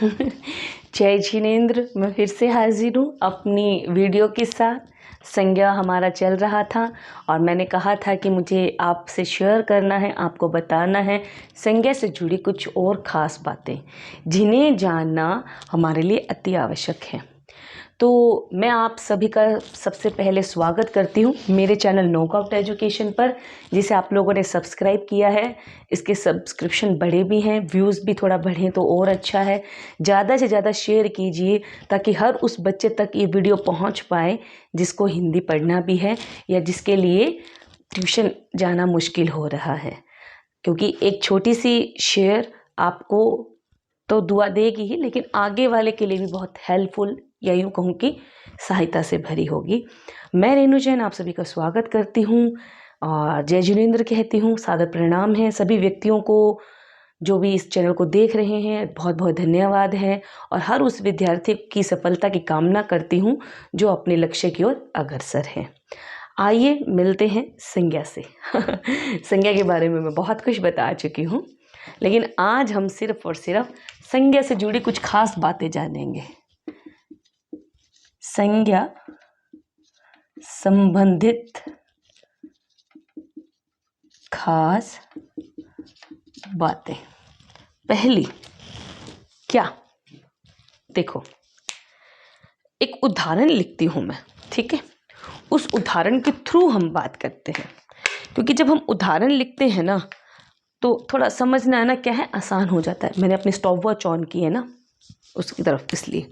जय जिनेंद्र। मैं फिर से हाजिर हूँ अपनी वीडियो के साथ। संज्ञा हमारा चल रहा था और मैंने कहा था कि मुझे आपसे शेयर करना है, आपको बताना है संज्ञा से जुड़ी कुछ और ख़ास बातें जिन्हें जानना हमारे लिए अति आवश्यक है। तो मैं आप सभी का सबसे पहले स्वागत करती हूँ मेरे चैनल नॉकआउट एजुकेशन पर, जिसे आप लोगों ने सब्सक्राइब किया है। इसके सब्सक्रिप्शन बढ़े भी हैं, व्यूज़ भी थोड़ा बढ़े तो और अच्छा है। ज़्यादा से ज़्यादा शेयर कीजिए ताकि हर उस बच्चे तक ये वीडियो पहुँच पाए जिसको हिंदी पढ़ना भी है या जिसके लिए ट्यूशन जाना मुश्किल हो रहा है। क्योंकि एक छोटी सी शेयर आपको तो दुआ देगी ही, लेकिन आगे वाले के लिए भी बहुत हेल्पफुल या यूँ कहूँ कि सहायता से भरी होगी। मैं रेणु जैन आप सभी का स्वागत करती हूँ और जय जिनेंद्र कहती हूँ। सादर प्रणाम है सभी व्यक्तियों को जो भी इस चैनल को देख रहे हैं, बहुत बहुत धन्यवाद है। और हर उस विद्यार्थी की सफलता की कामना करती हूँ जो अपने लक्ष्य की ओर अग्रसर है। आइए मिलते हैं संज्ञा से। संज्ञा के बारे में मैं बहुत कुछ बता चुकी हूँ, लेकिन आज हम सिर्फ और सिर्फ संज्ञा से जुड़ी कुछ खास बातें जानेंगे। संज्ञा संबंधित खास बातें। पहली क्या, देखो एक उदाहरण लिखती हूँ मैं, ठीक है। उस उदाहरण के थ्रू हम बात करते हैं, क्योंकि जब हम उदाहरण लिखते हैं ना तो थोड़ा समझना है ना क्या है, आसान हो जाता है। मैंने अपनी स्टॉप वॉच ऑन की है ना उसकी तरफ, इसलिए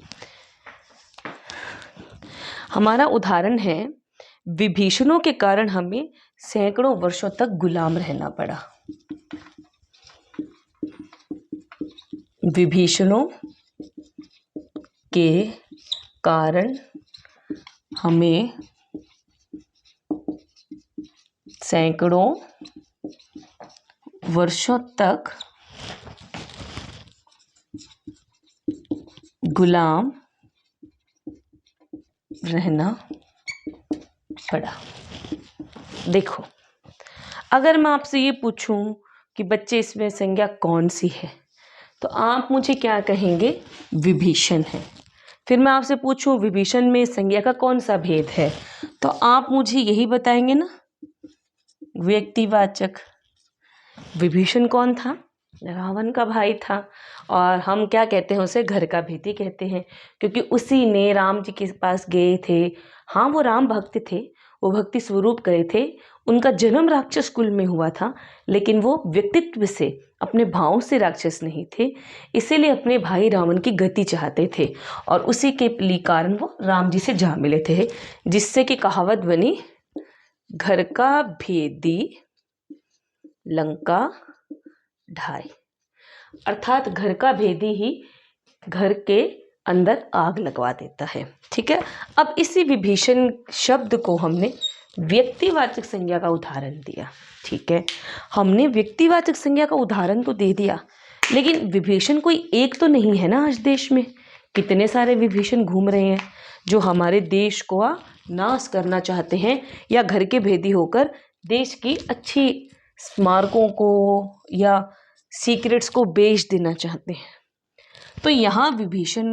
हमारा उदाहरण है विभीषणों के कारण हमें सैकड़ों वर्षों तक गुलाम रहना पड़ा। विभीषणों के कारण हमें सैकड़ों वर्षों तक गुलाम रहना पड़ा। देखो, अगर मैं आपसे ये पूछूं कि बच्चे इसमें संज्ञा कौन सी है, तो आप मुझे क्या कहेंगे? विभीषण है। फिर मैं आपसे पूछूं विभीषण में संज्ञा का कौन सा भेद है, तो आप मुझे यही बताएंगे ना, व्यक्तिवाचक। विभीषण कौन था? रावण का भाई था, और हम क्या कहते हैं उसे? घर का भेदी कहते हैं, क्योंकि उसी ने राम जी के पास गए थे। हाँ, वो राम भक्त थे, वो भक्ति स्वरूप गए थे। उनका जन्म राक्षस कुल में हुआ था, लेकिन वो व्यक्तित्व से, अपने भाव से राक्षस नहीं थे। इसीलिए अपने भाई रावण की गति चाहते थे, और उसी के कारण वो राम जी से जा मिले थे, जिससे कि कहावत बनी, घर का भेदी लंका ढाई। अर्थात घर का भेदी ही घर के अंदर आग लगवा देता है, ठीक है। अब इसी विभीषण शब्द को हमने व्यक्तिवाचक संज्ञा का उदाहरण दिया, ठीक है। हमने व्यक्तिवाचक संज्ञा का उदाहरण तो दे दिया, लेकिन विभीषण कोई एक तो नहीं है ना। आज देश में कितने सारे विभीषण घूम रहे हैं जो हमारे देश को नाश करना चाहते हैं, या घर के भेदी होकर देश की अच्छी स्मारकों को या सीक्रेट्स को बेच देना चाहते हैं। तो यहाँ विभीषण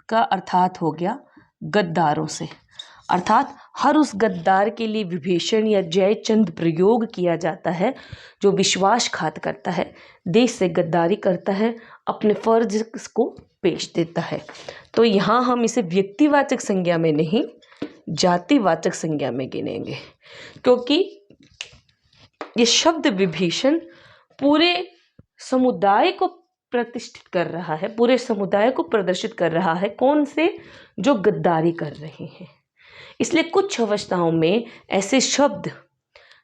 का अर्थात हो गया गद्दारों से। अर्थात हर उस गद्दार के लिए विभीषण या जयचंद प्रयोग किया जाता है जो विश्वासघात करता है, देश से गद्दारी करता है, अपने फर्ज को पेश देता है। तो यहाँ हम इसे व्यक्तिवाचक संज्ञा में नहीं, जातिवाचक संज्ञा में गिनेंगे, क्योंकि ये शब्द विभीषण पूरे समुदाय को प्रतिष्ठित कर रहा है, पूरे समुदाय को प्रदर्शित कर रहा है। कौन से? जो गद्दारी कर रहे हैं। इसलिए कुछ अवस्थाओं में ऐसे शब्द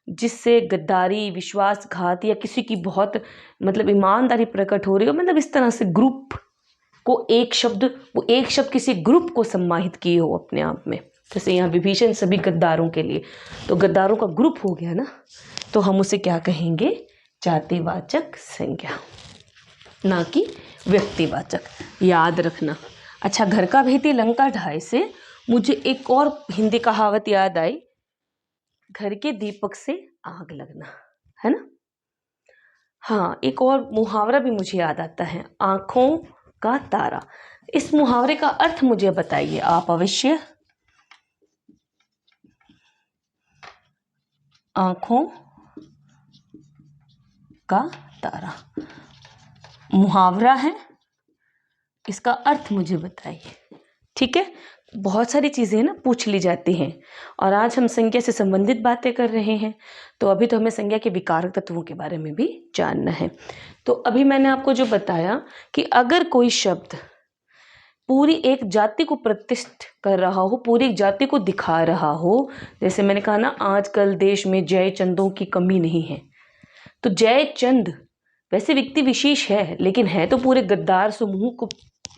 जिससे गद्दारी, विश्वासघात या किसी की बहुत ईमानदारी प्रकट हो रही हो, इस तरह से ग्रुप को एक शब्द, वो एक शब्द किसी ग्रुप को सम्मानित किए हो अपने आप में। जैसे यहाँ विभीषण सभी गद्दारों के लिए, तो गद्दारों का ग्रुप हो गया ना, तो हम उसे क्या कहेंगे? जातिवाचक संज्ञा, ना कि व्यक्तिवाचक। याद रखना। अच्छा, घर का भेदी लंका ढाई से मुझे एक और हिंदी कहावत याद आई, घर के दीपक से आग लगना, है ना। हाँ, एक और मुहावरा भी मुझे याद आता है, आंखों का तारा। इस मुहावरे का अर्थ मुझे बताइए आप अवश्य। आंखों का तारा मुहावरा है, इसका अर्थ मुझे बताइए। ठीक है, बहुत सारी चीज़ें ना पूछ ली जाती हैं और आज हम संज्ञा से संबंधित बातें कर रहे हैं, तो अभी तो हमें संज्ञा के विकारक तत्वों के बारे में भी जानना है। तो अभी मैंने आपको जो बताया कि अगर कोई शब्द पूरी एक जाति को प्रतिष्ठित कर रहा हो, पूरी एक जाति को दिखा रहा हो, जैसे मैंने कहा ना आजकल देश में जयचंदों की कमी नहीं है, तो जयचंद वैसे व्यक्ति विशेष है लेकिन है तो पूरे गद्दार समूह को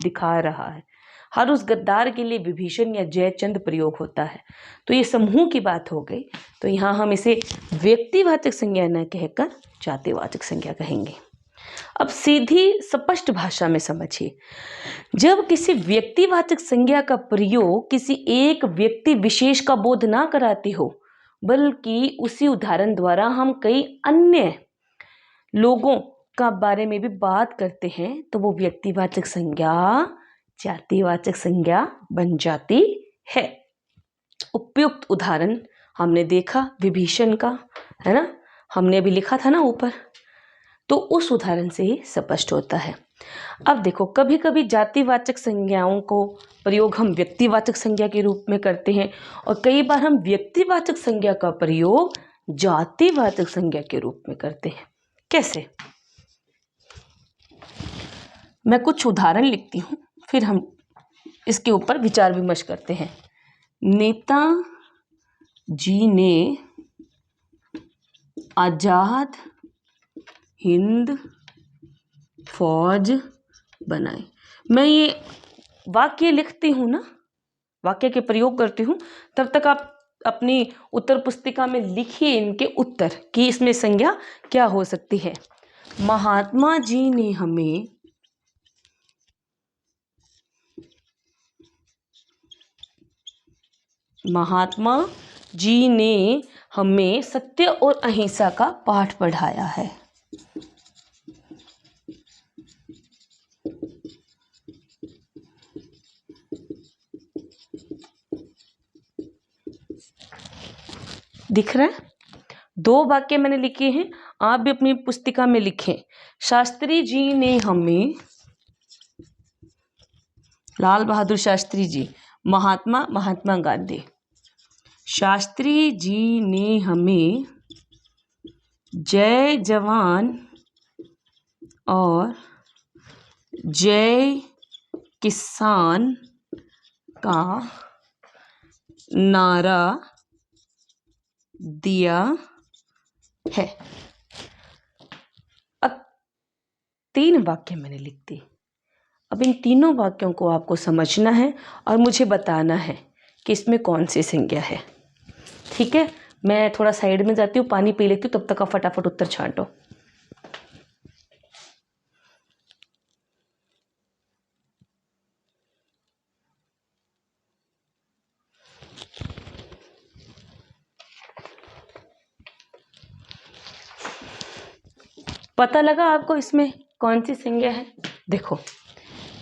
दिखा रहा है। हर उस गद्दार के लिए विभीषण या जयचंद प्रयोग होता है, तो ये समूह की बात हो गई। तो यहाँ हम इसे व्यक्तिवाचक संज्ञा न कहकर जातिवाचक संज्ञा कहेंगे। अब सीधी स्पष्ट भाषा में समझिए, जब किसी व्यक्तिवाचक संज्ञा का प्रयोग किसी एक व्यक्ति विशेष का बोध ना कराती हो, बल्कि उसी उदाहरण द्वारा हम कई अन्य लोगों का बारे में भी बात करते हैं, तो वो व्यक्तिवाचक संज्ञा जातिवाचक संज्ञा बन जाती है। उपयुक्त उदाहरण हमने देखा विभीषण का, है ना, हमने अभी लिखा था ना ऊपर, तो उस उदाहरण से ही स्पष्ट होता है। अब देखो, कभी कभी जातिवाचक संज्ञाओं को प्रयोग हम व्यक्तिवाचक संज्ञा के रूप में करते हैं और कई बार हम व्यक्तिवाचक संज्ञा का प्रयोग जातिवाचक संज्ञा के रूप में करते हैं। कैसे? मैं कुछ उदाहरण लिखती हूँ, फिर हम इसके ऊपर विचार विमर्श करते हैं। नेताजी ने आजाद हिंद फौज बनाई। मैं ये वाक्य लिखती हूँ ना, वाक्य के प्रयोग करती हूँ, तब तक आप अपनी उत्तर पुस्तिका में लिखिए इनके उत्तर कि इसमें संज्ञा क्या हो सकती है। महात्मा जी ने हमें सत्य और अहिंसा का पाठ पढ़ाया है। दिख रहा है? दो वाक्य मैंने लिखे हैं, आप भी अपनी पुस्तिका में लिखें। शास्त्री जी ने हमें, लाल बहादुर शास्त्री जी, महात्मा गांधी। शास्त्री जी ने हमें जय जवान और जय किसान का नारा दिया है। अब 3 वाक्य मैंने लिख दिए। अब इन तीनों वाक्यों को आपको समझना है और मुझे बताना है कि इसमें कौन सी संज्ञा है। ठीक है, मैं थोड़ा साइड में जाती हूँ, पानी पी लेती हूँ, तब तक आप फटाफट उत्तर छांटो। पता लगा आपको इसमें कौन सी संज्ञा है? देखो,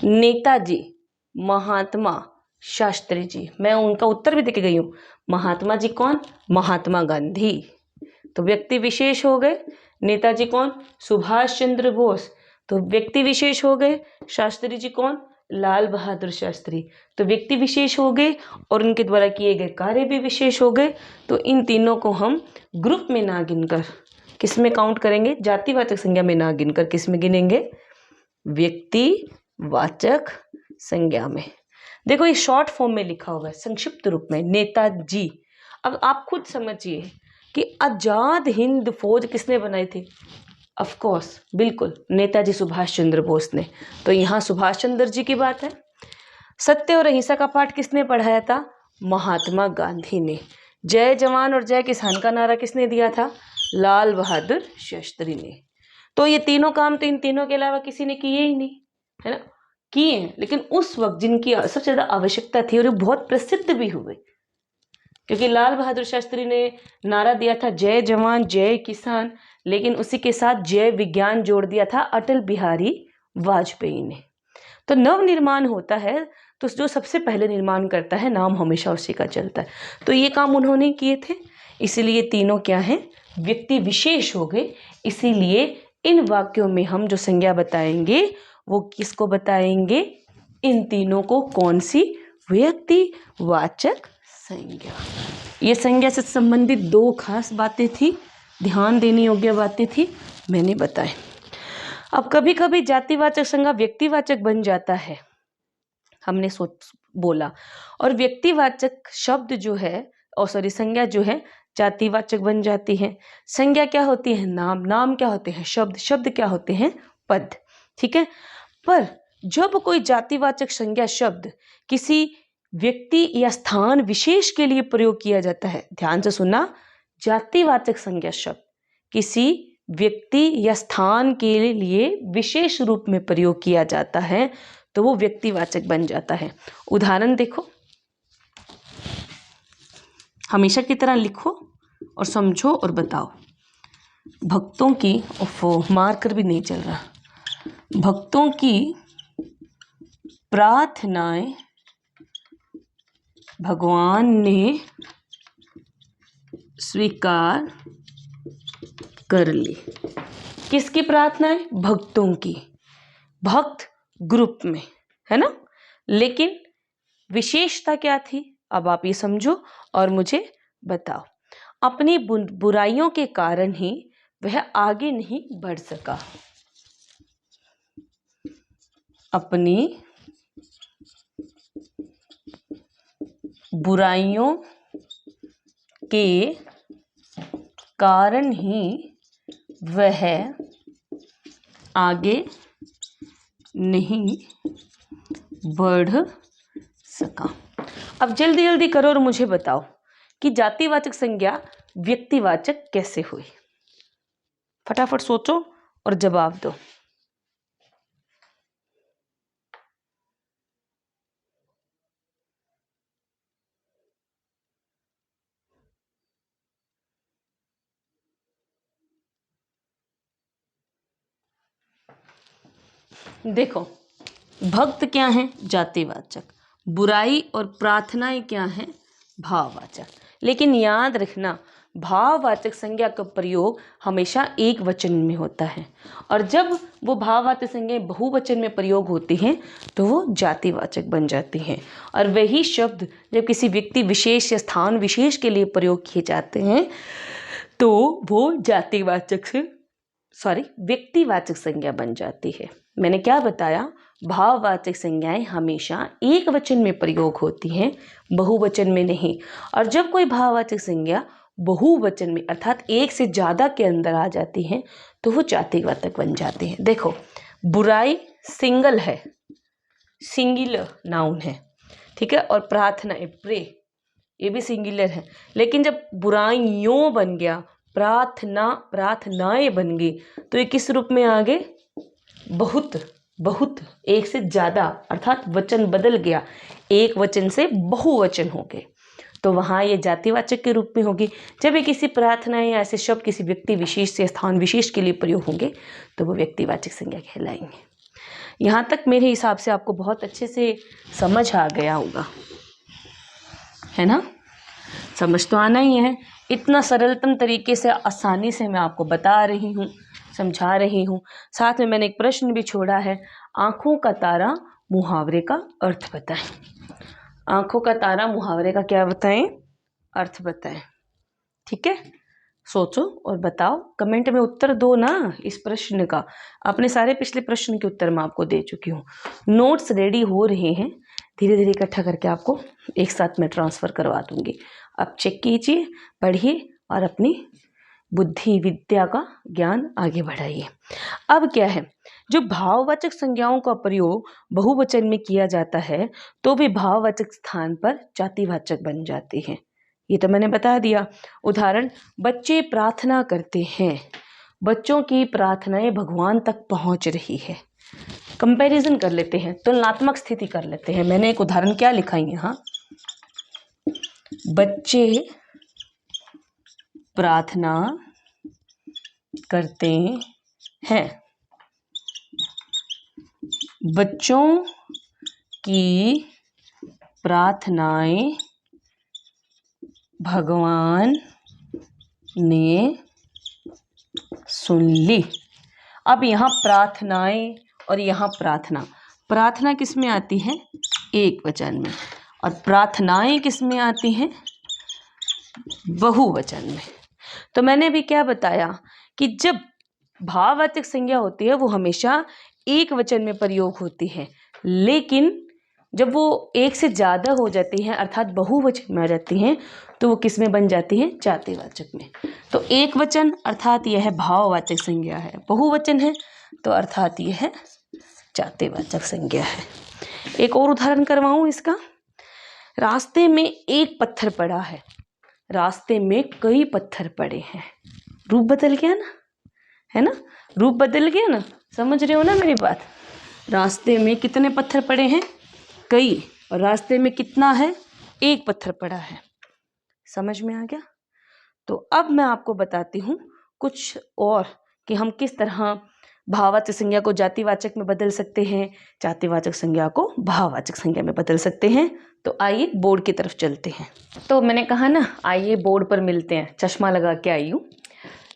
नेताजी, महात्मा, शास्त्री जी, मैं उनका उत्तर भी देके गई हूँ। महात्मा जी कौन? महात्मा गांधी, तो व्यक्ति विशेष हो गए। नेताजी कौन? सुभाष चंद्र बोस, तो व्यक्ति विशेष हो गए। शास्त्री जी कौन? लाल बहादुर शास्त्री, तो व्यक्ति विशेष हो गए और उनके द्वारा किए गए कार्य भी विशेष हो गए। तो इन तीनों को हम ग्रुप में ना गिनकर किस में काउंट करेंगे? जातिवाचक संज्ञा में ना गिनकर किस में गिनेंगे? व्यक्तिवाचक संज्ञा में। देखो, ये शॉर्ट फॉर्म में लिखा हुआ है, संक्षिप्त रूप में नेताजी। अब आप खुद समझिए कि आजाद हिंद फौज किसने बनाई थी? ऑफ कोर्स, बिल्कुल, नेताजी सुभाष चंद्र बोस ने। तो यहाँ सुभाष चंद्र जी की बात है। सत्य और अहिंसा का पाठ किसने पढ़ाया था? महात्मा गांधी ने। जय जवान और जय किसान का नारा किसने दिया था? लाल बहादुर शास्त्री ने। तो ये तीनों काम तो इन तीनों के अलावा किसी ने किए ही नहीं, है ना? किए हैं, लेकिन उस वक्त जिनकी सबसे ज्यादा आवश्यकता थी और ये बहुत प्रसिद्ध भी हुए, क्योंकि लाल बहादुर शास्त्री ने नारा दिया था जय जवान जय किसान, लेकिन उसी के साथ जय विज्ञान जोड़ दिया था अटल बिहारी वाजपेयी ने। तो नव निर्माण होता है तो जो सबसे पहले निर्माण करता है नाम हमेशा उसी का चलता है। तो ये काम उन्होंने किए थे, इसीलिए तीनों क्या हैं, व्यक्ति विशेष हो गए। इसीलिए इन वाक्यों में हम जो संज्ञा बताएंगे वो किसको बताएंगे, इन तीनों को। कौन सी? व्यक्तिवाचक संज्ञा। ये संज्ञा से संबंधित दो खास बातें थी, ध्यान देने योग्य बातें थी, मैंने बताए। अब कभी कभी जातिवाचक संज्ञा व्यक्तिवाचक बन जाता है, हमने बोला, और व्यक्तिवाचक शब्द जो है संज्ञा जो है जातिवाचक बन जाती है। संज्ञा क्या होती है? नाम। नाम क्या होते हैं? शब्द। शब्द क्या होते हैं? पद। ठीक है। पर जब कोई जातिवाचक संज्ञा शब्द किसी व्यक्ति या स्थान विशेष के लिए प्रयोग किया जाता है, ध्यान से सुनना, जातिवाचक संज्ञा शब्द किसी व्यक्ति या स्थान के लिए विशेष रूप में प्रयोग किया जाता है तो वो व्यक्तिवाचक बन जाता है। उदाहरण देखो, हमेशा की तरह लिखो और समझो और बताओ। भक्तों की, मार्कर भी नहीं चल रहा, भक्तों की प्रार्थनाएं भगवान ने स्वीकार कर ली। किसकी प्रार्थनाएं? भक्तों की। भक्त ग्रुप में है ना, लेकिन विशेषता क्या थी? अब आप ये समझो और मुझे बताओ। अपनी बुराइयों के कारण ही वह आगे नहीं बढ़ सका। अपनी बुराइयों के कारण ही वह आगे नहीं बढ़ सका। अब जल्दी जल्दी करो और मुझे बताओ कि जातिवाचक संज्ञा व्यक्तिवाचक कैसे हुई। फटाफट सोचो और जवाब दो। देखो, भक्त क्या है? जातिवाचक। बुराई और प्रार्थनाएं क्या है? भाववाचक। लेकिन याद रखना, भाववाचक संज्ञा का प्रयोग हमेशा एक वचन में होता है, और जब वो भाववाचक संज्ञाएं बहुवचन में प्रयोग होती हैं तो वो जातिवाचक बन जाती हैं। और वही शब्द जब किसी व्यक्ति विशेष या स्थान विशेष के लिए प्रयोग किए जाते हैं तो वो व्यक्तिवाचक संज्ञा बन जाती है। मैंने क्या बताया? भाववाचक संज्ञाएं हमेशा एक वचन में प्रयोग होती हैं, बहुवचन में नहीं। और जब कोई भाववाचक संज्ञा बहुवचन में अर्थात एक से ज्यादा के अंदर आ जाती है तो वो जातिवाचक बन जाती है। देखो, बुराई सिंगल है, सिंगुलर नाउन है, ठीक है, और प्रार्थना प्रे ये भी सिंगुलर है। लेकिन जब बुराइयों बन गया, प्रार्थनाएं बन गई, तो ये किस रूप में आ गए? बहुत, एक से ज्यादा, अर्थात वचन बदल गया, एक वचन से बहुवचन हो गए, तो वहां ये जातिवाचक के रूप में होगी। जब ये किसी प्रार्थना या ऐसे शब्द किसी व्यक्ति विशेष से स्थान विशेष के लिए प्रयोग होंगे तो वो व्यक्तिवाचक संज्ञा कहलाएंगे। यहाँ तक मेरे हिसाब से आपको बहुत अच्छे से समझ आ गया होगा, है ना? समझ तो आना ही है। इतना सरलतम तरीके से, आसानी से मैं आपको बता रही हूँ, समझा रही हूँ। साथ में मैंने एक प्रश्न भी छोड़ा है, आंखों का तारा मुहावरे का अर्थ बताएं। आंखों का तारा मुहावरे का क्या बताएं? अर्थ बताएं। ठीक है, सोचो और बताओ, कमेंट में उत्तर दो ना इस प्रश्न का। अपने सारे पिछले प्रश्न के उत्तर मैं आपको दे चुकी हूँ। नोट्स रेडी हो रहे हैं, धीरे धीरे इकट्ठा करके आपको एक साथ में ट्रांसफर करवा दूंगी। आप चेक कीजिए, पढ़िए और अपनी बुद्धि विद्या का ज्ञान आगे बढ़ाइए। अब क्या है, जो भाववाचक संज्ञाओं का प्रयोग बहुवचन में किया जाता है तो भी भाववाचक स्थान पर जातिवाचक बन जाती है। ये तो मैंने बता दिया। उदाहरण, बच्चे प्रार्थना करते हैं, बच्चों की प्रार्थनाएं भगवान तक पहुंच रही है। कंपैरिजन कर लेते हैं, तुलनात्मक स्थिति कर लेते हैं। मैंने एक उदाहरण क्या लिखा है यहाँ, बच्चे प्रार्थना करते हैं, बच्चों की प्रार्थनाएं भगवान ने सुन ली। अब यहाँ प्रार्थनाएं और यहाँ प्रार्थना, प्रार्थना किस में आती है? एक वचन में, और प्रार्थनाएं किस में आती हैं? बहुवचन में। तो मैंने अभी क्या बताया कि जब भाववाचक संज्ञा होती है वो हमेशा एक वचन में प्रयोग होती है, लेकिन जब वो एक से ज़्यादा हो जाती है अर्थात बहुवचन में आ जाती हैं तो वो किस में बन जाती हैं? जातिवाचक में। तो एक वचन अर्थात यह है भाववाचक संज्ञा है, बहुवचन है तो अर्थात यह है जातिवाचक संज्ञा है। एक और उदाहरण करवाऊं इसका। रास्ते में एक पत्थर पड़ा है, रास्ते में कई पत्थर पड़े हैं। रूप बदल गया ना, है ना? रूप बदल गया ना, समझ रहे हो ना मेरी बात? रास्ते में कितने पत्थर पड़े हैं? कई। और रास्ते में कितना है? एक पत्थर पड़ा है। समझ में आ गया? तो अब मैं आपको बताती हूँ कुछ और कि हम किस तरह भाववाचक संज्ञा को जातिवाचक में बदल सकते हैं, जातिवाचक संज्ञा को भाववाचक संज्ञा में बदल सकते हैं। तो आइए बोर्ड की तरफ चलते हैं। तो मैंने कहा ना, आइए बोर्ड पर मिलते हैं। चश्मा लगा के आई हूँ,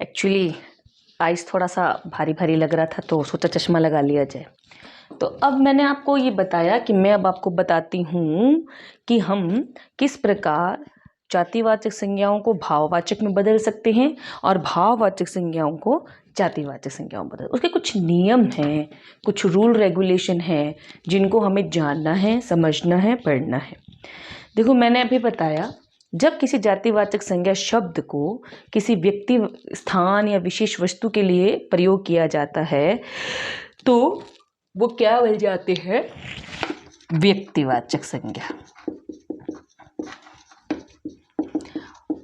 एक्चुअली आइस थोड़ा सा भारी भारी लग रहा था तो सोचा चश्मा लगा लिया जाए। तो अब मैंने आपको ये बताया कि मैं अब आपको बताती हूँ कि हम किस प्रकार जातिवाचक संज्ञाओं को भाववाचक में बदल सकते हैं और भाववाचक संज्ञाओं को जातिवाचक संज्ञाओं में बदल। उसके कुछ नियम हैं, कुछ रूल रेगुलेशन हैं जिनको हमें जानना है, समझना है, पढ़ना है। देखो, मैंने अभी बताया जब किसी जातिवाचक संज्ञा शब्द को किसी व्यक्ति, स्थान या विशेष वस्तु के लिए प्रयोग किया जाता है तो वो क्या बन जाते हैं? व्यक्तिवाचक संज्ञा।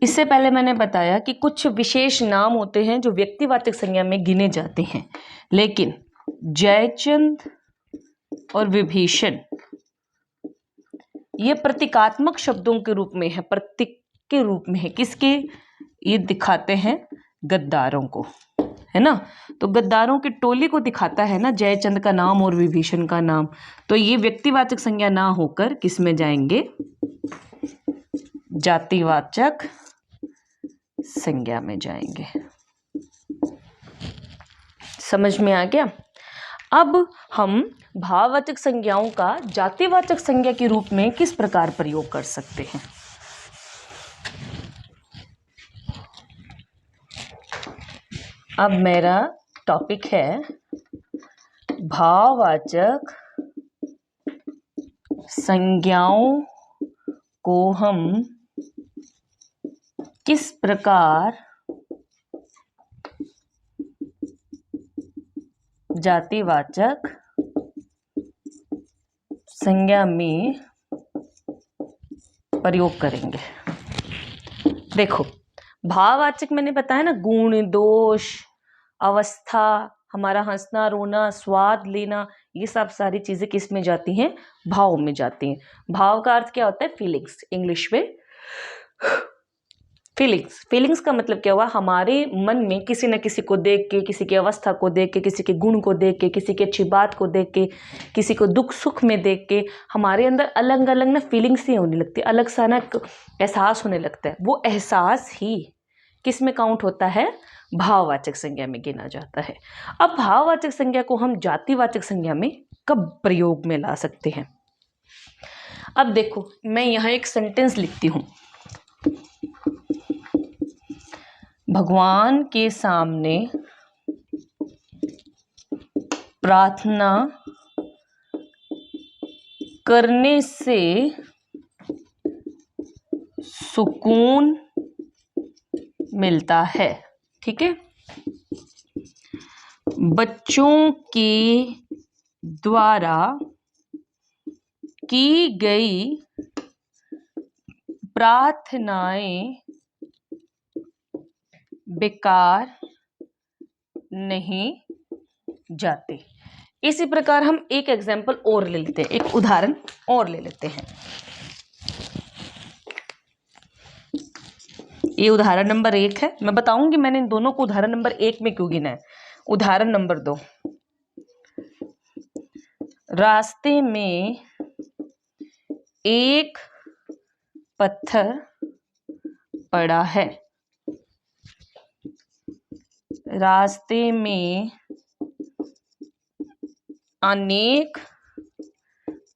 इससे पहले मैंने बताया कि कुछ विशेष नाम होते हैं जो व्यक्तिवाचक संज्ञा में गिने जाते हैं, लेकिन जयचंद और विभीषण ये प्रतीकात्मक शब्दों के रूप में है, प्रतीक के रूप में है। किसके? ये दिखाते हैं गद्दारों को, है ना? तो गद्दारों की टोली को दिखाता है ना जयचंद का नाम और विभीषण का नाम। तो ये व्यक्तिवाचक संज्ञा ना होकर किस में जाएंगे? जातिवाचक संज्ञा में जाएंगे। समझ में आ गया? अब हम भाववाचक संज्ञाओं का जातिवाचक संज्ञा के रूप में किस प्रकार प्रयोग कर सकते हैं। अब मेरा टॉपिक है भाववाचक संज्ञाओं को हम किस प्रकार जातिवाचक संज्ञा में प्रयोग करेंगे। देखो, भाववाचक मैंने बताया ना, गुण, दोष, अवस्था, हमारा हंसना, रोना, स्वाद लेना, ये सब सारी चीजें किस में जाती हैं? भाव में जाती हैं। भाव का अर्थ क्या होता है? फीलिंग्स, इंग्लिश में फीलिंग्स। फीलिंग्स का मतलब क्या हुआ? हमारे मन में किसी न किसी को देख के, किसी की अवस्था को देख के, किसी के गुण को देख के, किसी की अच्छी बात को देख के, किसी को दुख सुख में देख के हमारे अंदर अलग अलग ना फीलिंग्स ही होने लगती है, अलग सा ना एहसास होने लगता है। वो एहसास ही किस में काउंट होता है? भाववाचक संज्ञा में गिना जाता है। अब भाववाचक संज्ञा को हम जातिवाचक संज्ञा में कब प्रयोग में ला सकते हैं? अब देखो, मैं यहाँ एक सेंटेंस लिखती हूँ। भगवान के सामने प्रार्थना करने से सुकून मिलता है। ठीक है? बच्चों के द्वारा की गई प्रार्थनाएं बेकार नहीं जाते। इसी प्रकार हम एक एग्जाम्पल और ले लेते हैं, एक उदाहरण और ले लेते हैं। ये उदाहरण नंबर 1 है। मैं बताऊंगी मैंने इन दोनों को उदाहरण नंबर 1 में क्यों गिना है। उदाहरण नंबर 2, रास्ते में एक पत्थर पड़ा है। रास्ते में अनेक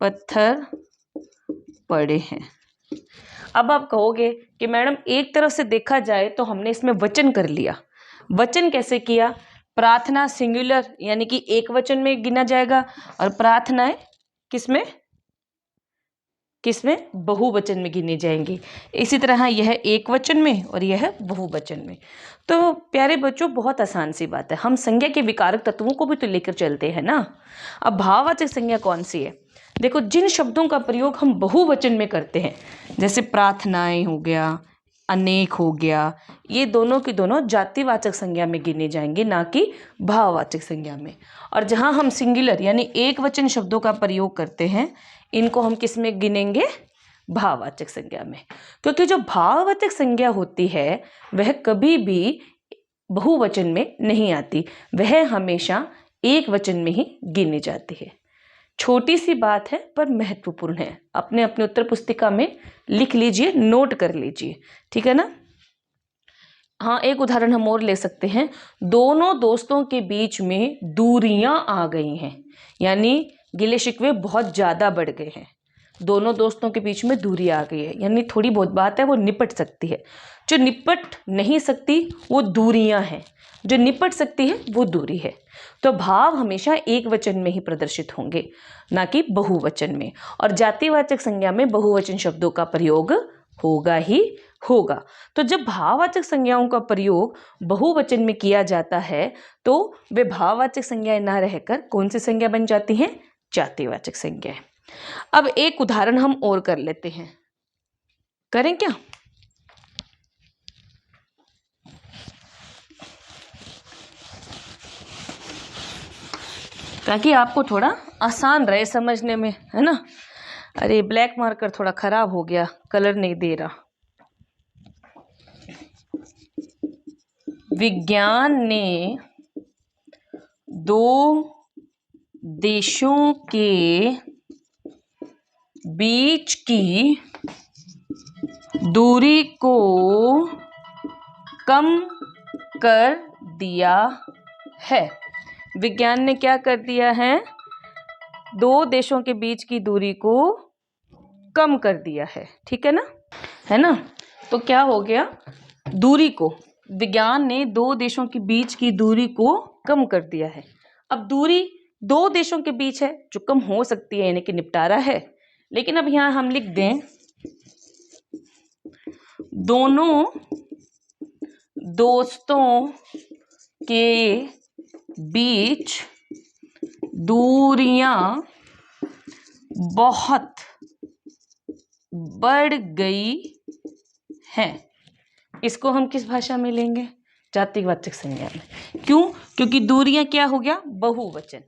पत्थर पड़े हैं। अब आप कहोगे कि मैडम एक तरफ से देखा जाए तो हमने इसमें वचन कर लिया। वचन कैसे किया? प्रार्थना सिंगुलर यानी कि एक वचन में गिना जाएगा और प्रार्थनाएं किसमें बहुवचन में गिनी जाएंगी। इसी तरह यह एक वचन में और यह बहुवचन में। तो प्यारे बच्चों, बहुत आसान सी बात है, हम संज्ञा के विकारक तत्वों को भी तो लेकर चलते हैं ना। अब भाववाचक संज्ञा कौन सी है? देखो, जिन शब्दों का प्रयोग हम बहुवचन में करते हैं, जैसे प्रार्थनाएं हो गया, अनेक हो गया, ये दोनों की दोनों जातिवाचक संज्ञा में गिने जाएंगे, ना कि भाववाचक संज्ञा में। और जहां हम सिंगुलर यानी एक वचन शब्दों का प्रयोग करते हैं, इनको हम किस में गिनेंगे? भाववाचक संज्ञा में। क्योंकि जो भाववाचक संज्ञा होती है वह कभी भी बहुवचन में नहीं आती, वह हमेशा एक वचन में ही गिनी जाती है। छोटी सी बात है पर महत्वपूर्ण है। अपने अपने उत्तर पुस्तिका में लिख लीजिए, नोट कर लीजिए, ठीक है ना। हाँ, एक उदाहरण हम और ले सकते हैं। दोनों दोस्तों के बीच में दूरियां आ गई हैं, यानी गिले शिकवे बहुत ज्यादा बढ़ गए हैं। दोनों दोस्तों के बीच में दूरी आ गई है, यानी थोड़ी बहुत बात है वो निपट सकती है। जो निपट नहीं सकती वो दूरियां हैं, जो निपट सकती है वो दूरी है। तो भाव हमेशा एक वचन में ही प्रदर्शित होंगे, ना कि बहुवचन में। और जातिवाचक संज्ञा में बहुवचन शब्दों का प्रयोग होगा ही होगा। तो जब भाववाचक संज्ञाओं का प्रयोग बहुवचन में किया जाता है तो वे भाववाचक संज्ञाएं ना रहकर कौन सी संज्ञा बन जाती हैं? जातिवाचक संज्ञाएं। अब एक उदाहरण हम और कर लेते हैं, करें क्या? ताकि आपको थोड़ा आसान रहे समझने में, है ना। अरे ब्लैक मार्कर थोड़ा खराब हो गया, कलर नहीं दे रहा। विज्ञान ने दो देशों के बीच की दूरी को कम कर दिया है। विज्ञान ने क्या कर दिया है? दो देशों के बीच की दूरी को कम कर दिया है, ठीक है ना। तो क्या हो गया? दूरी को, विज्ञान ने दो देशों के बीच की दूरी को कम कर दिया है। अब दूरी दो देशों के बीच है जो कम हो सकती है, यानी कि निपटारा है। लेकिन अब यहां हम लिख दें दोनों दोस्तों के बीच दूरियां बहुत बढ़ गई हैं। इसको हम किस भाषा में लेंगे? जातिवाचक संज्ञा में। क्यों? क्योंकि दूरियां क्या हो गया? बहुवचन।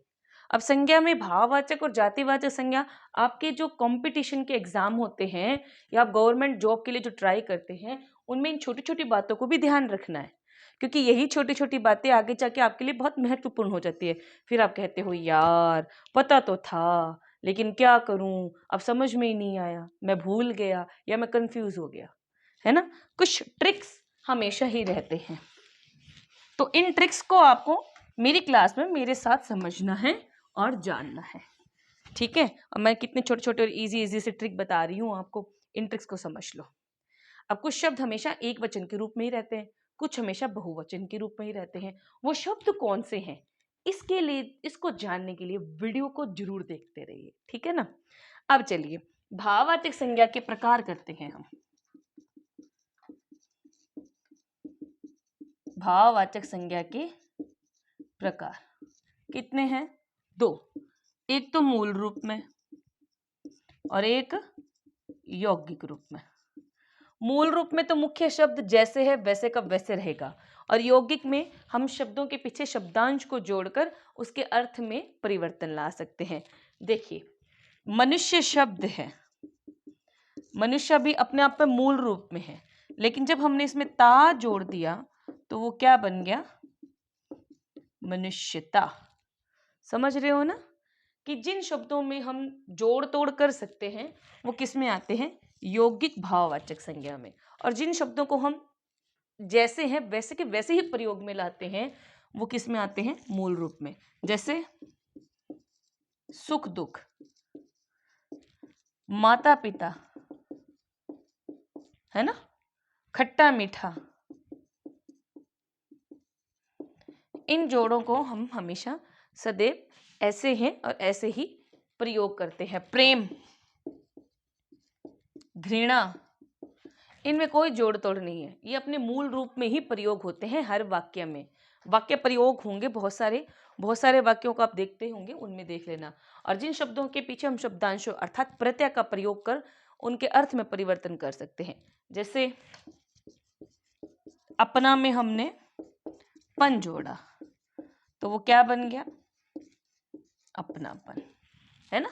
अब संज्ञा में भाववाचक और जातिवाचक संज्ञा, आपके जो कंपटीशन के एग्जाम होते हैं या आप गवर्नमेंट जॉब के लिए जो ट्राई करते हैं, उनमें इन छोटी छोटी बातों को भी ध्यान रखना है, क्योंकि यही छोटी छोटी बातें आगे जाके आपके लिए बहुत महत्वपूर्ण हो जाती है। फिर आप कहते हो यार पता तो था, लेकिन क्या करूं, अब समझ में ही नहीं आया, मैं भूल गया या मैं कंफ्यूज हो गया, है ना। कुछ ट्रिक्स हमेशा ही रहते हैं, तो इन ट्रिक्स को आपको मेरी क्लास में मेरे साथ समझना है और जानना है, ठीक है। और मैं कितने छोटे छोटे और इजी इजी से ट्रिक बता रही हूँ आपको, इन ट्रिक्स को समझ लो। अब कुछ शब्द हमेशा एक वचन के रूप में ही रहते हैं, कुछ हमेशा बहुवचन के रूप में ही रहते हैं। वो शब्द कौन से हैं, इसके लिए, इसको जानने के लिए वीडियो को जरूर देखते रहिए, ठीक है ना। अब चलिए भाववाचक संज्ञा के प्रकार करते हैं हम। भाववाचक संज्ञा के प्रकार कितने हैं? दो। एक तो मूल रूप में और एक यौगिक रूप में। मूल रूप में तो मुख्य शब्द जैसे है वैसे का वैसे रहेगा, और यौगिक में हम शब्दों के पीछे शब्दांश को जोड़कर उसके अर्थ में परिवर्तन ला सकते हैं। देखिए, मनुष्य शब्द है, मनुष्य भी अपने आप में मूल रूप में है, लेकिन जब हमने इसमें ता जोड़ दिया तो वो क्या बन गया? मनुष्यता। समझ रहे हो ना। कि जिन शब्दों में हम जोड़ तोड़ कर सकते हैं वो किस में आते हैं, यौगिक भाववाचक संज्ञा में। और जिन शब्दों को हम जैसे हैं वैसे के वैसे ही प्रयोग में लाते हैं वो किस में आते हैं, मूल रूप में। जैसे सुख दुख, माता पिता, है ना, खट्टा मीठा, इन जोड़ों को हम हमेशा सदैव ऐसे हैं और ऐसे ही प्रयोग करते हैं। प्रेम, घृणा, इनमें कोई जोड़ तोड़ नहीं है, ये अपने मूल रूप में ही प्रयोग होते हैं हर वाक्य में। वाक्य प्रयोग होंगे बहुत सारे वाक्यों को आप देखते होंगे, उनमें देख लेना। और जिन शब्दों के पीछे हम शब्दांशों अर्थात प्रत्यय का प्रयोग कर उनके अर्थ में परिवर्तन कर सकते हैं। जैसे अपना में हमने पन जोड़ा तो वो क्या बन गया, अपनापन, है ना।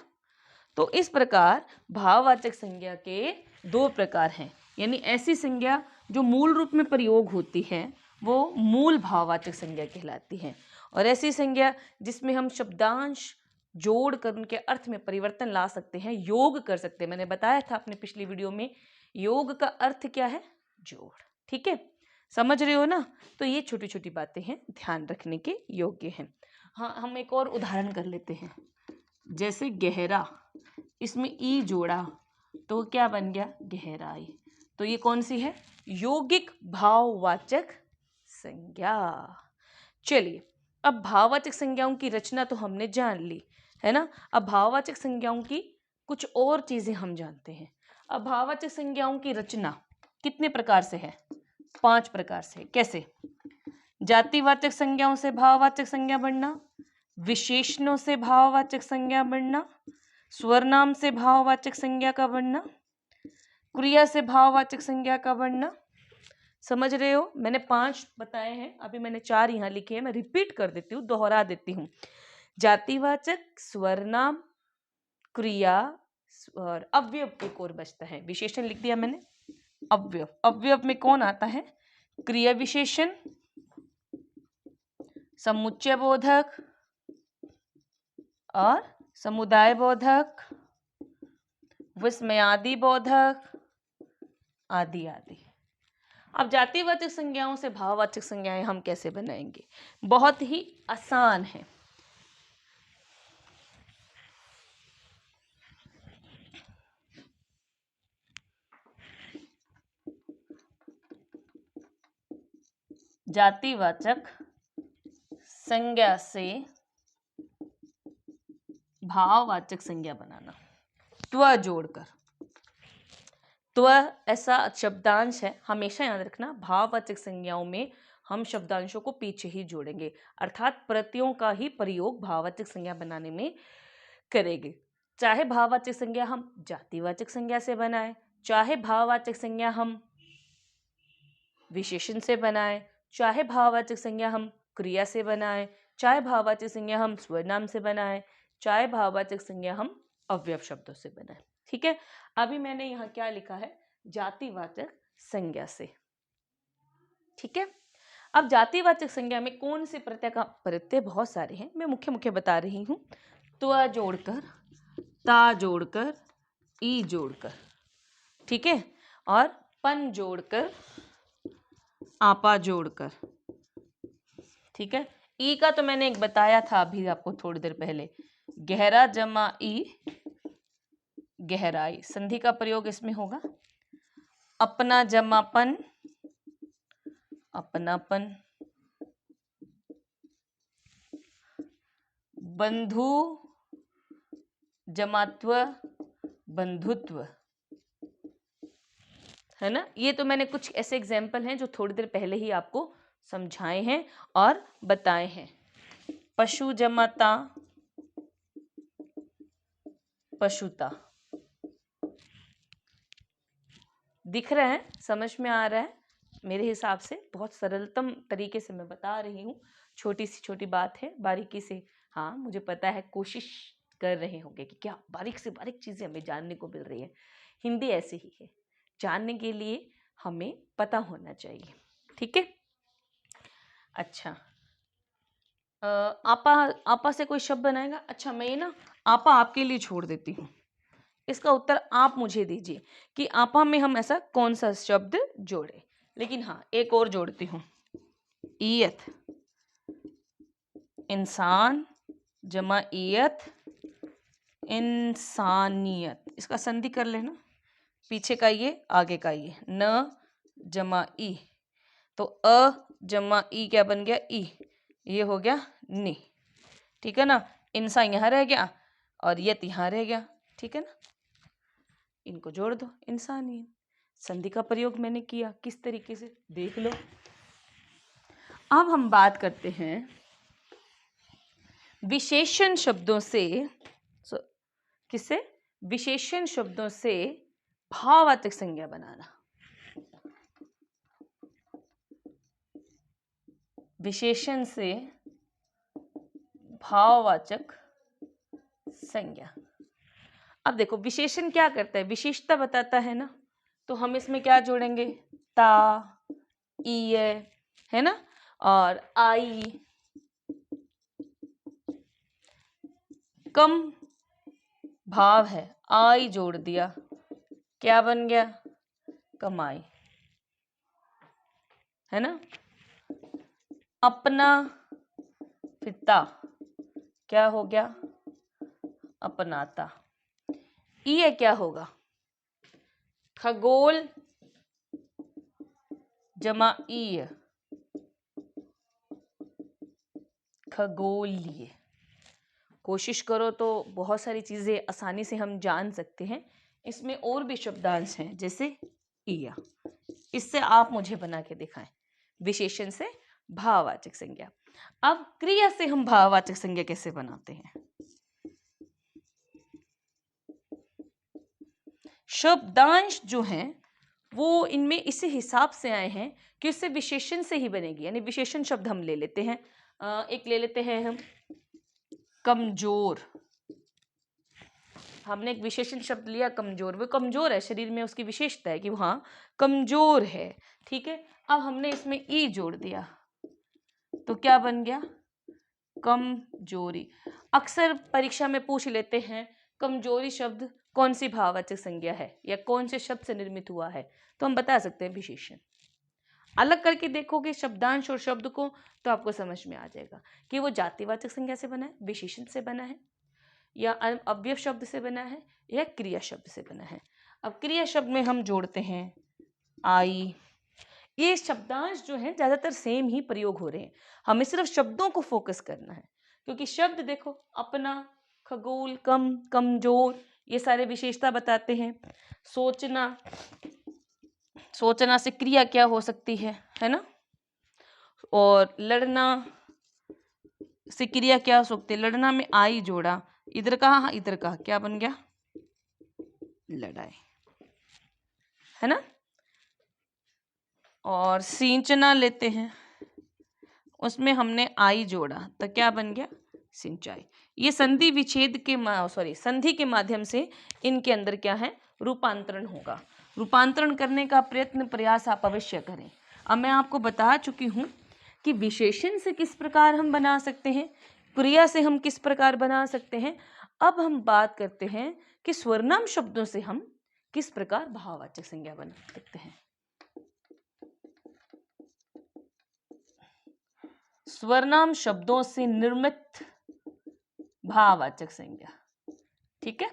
तो इस प्रकार भाववाचक संज्ञा के दो प्रकार हैं, यानी ऐसी संज्ञा जो मूल रूप में प्रयोग होती है वो मूल भाववाचक संज्ञा कहलाती है, और ऐसी संज्ञा जिसमें हम शब्दांश जोड़ कर उनके अर्थ में परिवर्तन ला सकते हैं, योग कर सकते हैं। मैंने बताया था अपने पिछली वीडियो में, योग का अर्थ क्या है, जोड़। ठीक है, समझ रहे हो ना। तो ये छोटी छोटी बातें हैं, ध्यान रखने के योग्य हैं। हाँ, हम एक और उदाहरण कर लेते हैं। जैसे गहरा, इसमें ई जोड़ा तो क्या बन गया, गहराई। तो ये कौन सी है, यौगिक भाववाचक संज्ञा। चलिए, अब भाववाचक संज्ञाओं की रचना तो हमने जान ली, है ना। अब भाववाचक संज्ञाओं की कुछ और चीजें हम जानते हैं। अब भाववाचक संज्ञाओं की रचना कितने प्रकार से है, 5 प्रकार से। कैसे, जातिवाचक संज्ञाओं से भाववाचक संज्ञा बनना, विशेषणों से भाववाचक संज्ञा बनना, स्वरनाम से भाववाचक संज्ञा का बनना, क्रिया से भाववाचक संज्ञा का बनना। समझ रहे हो, मैंने 5 बताए हैं, अभी मैंने 4 यहाँ लिखे हैं, मैं रिपीट कर देती हूँ, दोहरा देती हूँ। जातिवाचक, स्वरनाम, क्रिया और अवयव एक और बचता है, विशेषण लिख दिया मैंने। अवयव, अवयव में कौन आता है, क्रिया विशेषण, समुच्चय बोधक और समुदाय बोधक, विस्मयादि बोधक आदि आदि। अब जातिवाचक संज्ञाओं से भाववाचक संज्ञाएं हम कैसे बनाएंगे, बहुत ही आसान है। जातिवाचक संज्ञा से भाववाचक संज्ञा बनाना, त्व जोड़कर। त्व ऐसा शब्दांश है, हमेशा याद रखना, भाववाचक संज्ञाओं में हम शब्दांशों को पीछे ही जोड़ेंगे, अर्थात प्रत्ययों का ही प्रयोग भाववाचक संज्ञा बनाने में करेंगे। चाहे भाववाचक संज्ञा हम जातिवाचक संज्ञा से बनाए, चाहे भाववाचक संज्ञा हम विशेषण से बनाए, चाहे भाववाचक संज्ञा हम क्रिया से बनाए, चाहे भाववाचक संज्ञा हम स्वरनाम से बनाए, चाहे भाववाचक संज्ञा हम अवयव शब्दों से बनाए। ठीक है, अभी मैंने यहाँ क्या लिखा है, जातिवाचक संज्ञा से। ठीक है, अब जातिवाचक संज्ञा में कौन से प्रत्यय का, प्रत्यय बहुत सारे हैं, मैं मुख्य मुख्य बता रही हूँ। त्व जोड़कर, ता जोड़कर, ई जोड़कर, ठीक है, और पन जोड़कर, आपा जोड़कर। ठीक है, ई का तो मैंने एक बताया था अभी आपको थोड़ी देर पहले, गहरा जमा ई, गहराई। संधि का प्रयोग इसमें होगा, अपना जमापन, अपनापन, बंधु जमात्व, बंधुत्व, है ना। ये तो मैंने कुछ ऐसे एग्जाम्पल हैं जो थोड़ी देर पहले ही आपको समझाए हैं और बताए हैं। पशु जमाता, पशुता। दिख रहा है, समझ में आ रहा है, मेरे हिसाब से बहुत सरलतम तरीके से मैं बता रही हूँ। छोटी सी छोटी बात है, बारीकी से, हाँ मुझे पता है, कोशिश कर रहे होंगे कि क्या बारीक से बारीक चीज़ें हमें जानने को मिल रही है। हिंदी ऐसे ही है, जानने के लिए हमें पता होना चाहिए। ठीक है, अच्छा, आपा, आपा से कोई शब्द बनाएगा। अच्छा, मैं ना आपा आपके लिए छोड़ देती हूँ, इसका उत्तर आप मुझे दीजिए कि आपा में हम ऐसा कौन सा शब्द जोड़े। लेकिन हाँ, एक और जोड़ती हूँ, ईयत, इंसान जमा ईयत इंसानियत, इसका संधि कर लेना, पीछे का ये आगे का ये, न जमा ई, तो अ जमा ई क्या बन गया, ई, ये हो गया नी, ठीक है ना। इंसान यहाँ रह गया और यत यहाँ रह गया, ठीक है ना। इनको जोड़ दो, इंसानियत। संधि का प्रयोग मैंने किया, किस तरीके से देख लो। अब हम बात करते हैं विशेषण शब्दों से, किससे, विशेषण शब्दों से भाववाचक संज्ञा बनाना। विशेषण से भाववाचक संज्ञा। अब देखो विशेषण क्या करता है, विशेषता बताता है ना, तो हम इसमें क्या जोड़ेंगे, ता, ईय, है ना, और आई, कम भाव है, आई जोड़ दिया, क्या बन गया, कमाई, है ना। अपना पिता, क्या हो गया, अपनाता। ये क्या होगा, खगोल जमा ईय, खगोलीय। कोशिश करो तो बहुत सारी चीजें आसानी से हम जान सकते हैं। इसमें और भी शब्दांश हैं, जैसे ईया, इससे आप मुझे बना के दिखाएं। विशेषण से भाववाचक संज्ञा। अब क्रिया से हम भाववाचक संज्ञा कैसे बनाते हैं। शब्दांश जो हैं वो इनमें इसी हिसाब से आए हैं कि उससे विशेषण से ही बनेगी, यानी विशेषण शब्द हम ले लेते हैं। एक ले लेते हैं हम कमजोर, हमने एक विशेषण शब्द लिया कमजोर, वो कमजोर है, शरीर में उसकी विशेषता है कि वो हाँ कमजोर है, ठीक है। अब हमने इसमें ई जोड़ दिया तो क्या बन गया, कमजोरी। अक्सर परीक्षा में पूछ लेते हैं कमजोरी शब्द कौन सी भाववाचक संज्ञा है या कौन से शब्द से निर्मित हुआ है, तो हम बता सकते हैं विशेषण। अलग करके देखोगे शब्दांश और शब्द को तो आपको समझ में आ जाएगा कि वो जातिवाचक संज्ञा से बना है, विशेषण से बना है, या अव्यय शब्द से बना है, या क्रिया शब्द से बना है। अब क्रिया शब्द में हम जोड़ते हैं आई। ये शब्दांश जो है ज्यादातर सेम ही प्रयोग हो रहे हैं, हमें सिर्फ शब्दों को फोकस करना है, क्योंकि शब्द देखो अपना, खगोल, कम, कमजोर, ये सारे विशेषता बताते हैं। सोचना, सोचना से क्रिया क्या हो सकती है ना। और लड़ना से क्रिया क्या हो सकती है, लड़ना में आई जोड़ा, इधर कहा इधर कहा, क्या बन गया, लड़ाई, है ना। और सींचना लेते हैं, उसमें हमने आई जोड़ा तो क्या बन गया, सिंचाई। ये संधि विच्छेद के संधि के माध्यम से इनके अंदर क्या है, रूपांतरण होगा। रूपांतरण करने का प्रयास आप अवश्य करें। अब मैं आपको बता चुकी हूँ कि विशेषण से किस प्रकार हम बना सकते हैं, क्रिया से हम किस प्रकार बना सकते हैं। अब हम बात करते हैं कि स्वरनाम शब्दों से हम किस प्रकार भाववाचक संज्ञा बना सकते हैं। स्वरनाम शब्दों से निर्मित भाववाचक संज्ञा, ठीक है।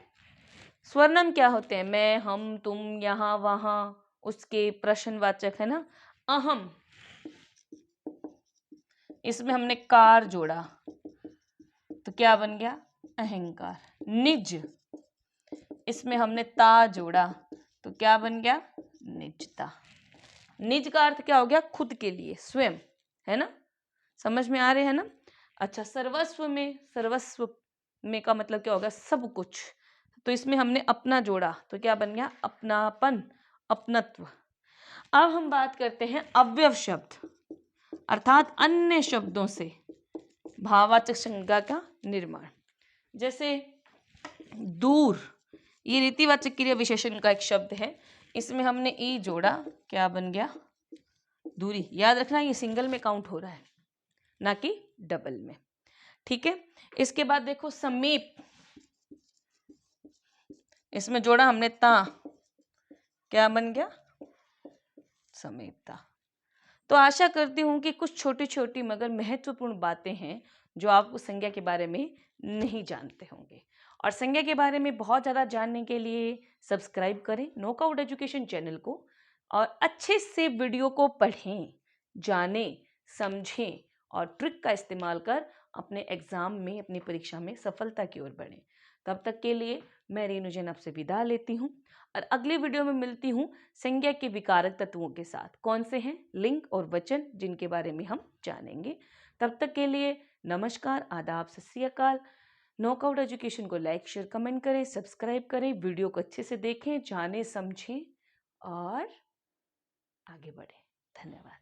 स्वरनाम क्या होते हैं, मैं, हम, तुम, यहाँ, वहां, उसके, प्रश्नवाचक, है ना। अहम, इसमें हमने कार जोड़ा तो क्या बन गया, अहंकार। निज, इसमें हमने ता जोड़ा तो क्या बन गया, निजता। निज का अर्थ क्या हो गया, खुद के लिए, स्वयं, है ना। समझ में आ रहे हैं ना। अच्छा, सर्वस्व में, सर्वस्व में का मतलब क्या होगा, सब कुछ, तो इसमें हमने अपना जोड़ा तो क्या बन गया, अपनापन, अपनत्व। अब हम बात करते हैं अव्यय शब्द, अर्थात अन्य शब्दों से भाववाचक संज्ञा का निर्माण। जैसे दूर, ये रीतिवाचक क्रिया विशेषण का एक शब्द है, इसमें हमने ई जोड़ा, क्या बन गया, दूरी। याद रखना ये सिंगल में काउंट हो रहा है ना कि डबल में, ठीक है। इसके बाद देखो समीप, इसमें जोड़ा हमने ता, क्या बन गया? समेता। तो आशा करती हूँ कि कुछ छोटी छोटी मगर महत्वपूर्ण बातें हैं जो आप उस संज्ञा के बारे में नहीं जानते होंगे। और संज्ञा के बारे में बहुत ज़्यादा जानने के लिए सब्सक्राइब करें नॉकआउट एजुकेशन चैनल को और अच्छे से वीडियो को पढ़ें, जानें, समझें और ट्रिक का इस्तेमाल कर अपने एग्ज़ाम में, अपनी परीक्षा में सफलता की ओर बढ़ें। तब तक के लिए मैं रेणु जैन आपसे विदा लेती हूँ और अगली वीडियो में मिलती हूँ संज्ञा के विकारक तत्वों के साथ। कौन से हैं? लिंग और वचन, जिनके बारे में हम जानेंगे। तब तक के लिए नमस्कार, आदाब, सत श्री अकाल। नॉकआउट एजुकेशन को लाइक, शेयर, कमेंट करें, सब्सक्राइब करें, वीडियो को अच्छे से देखें, जानें, समझें और आगे बढ़ें। धन्यवाद।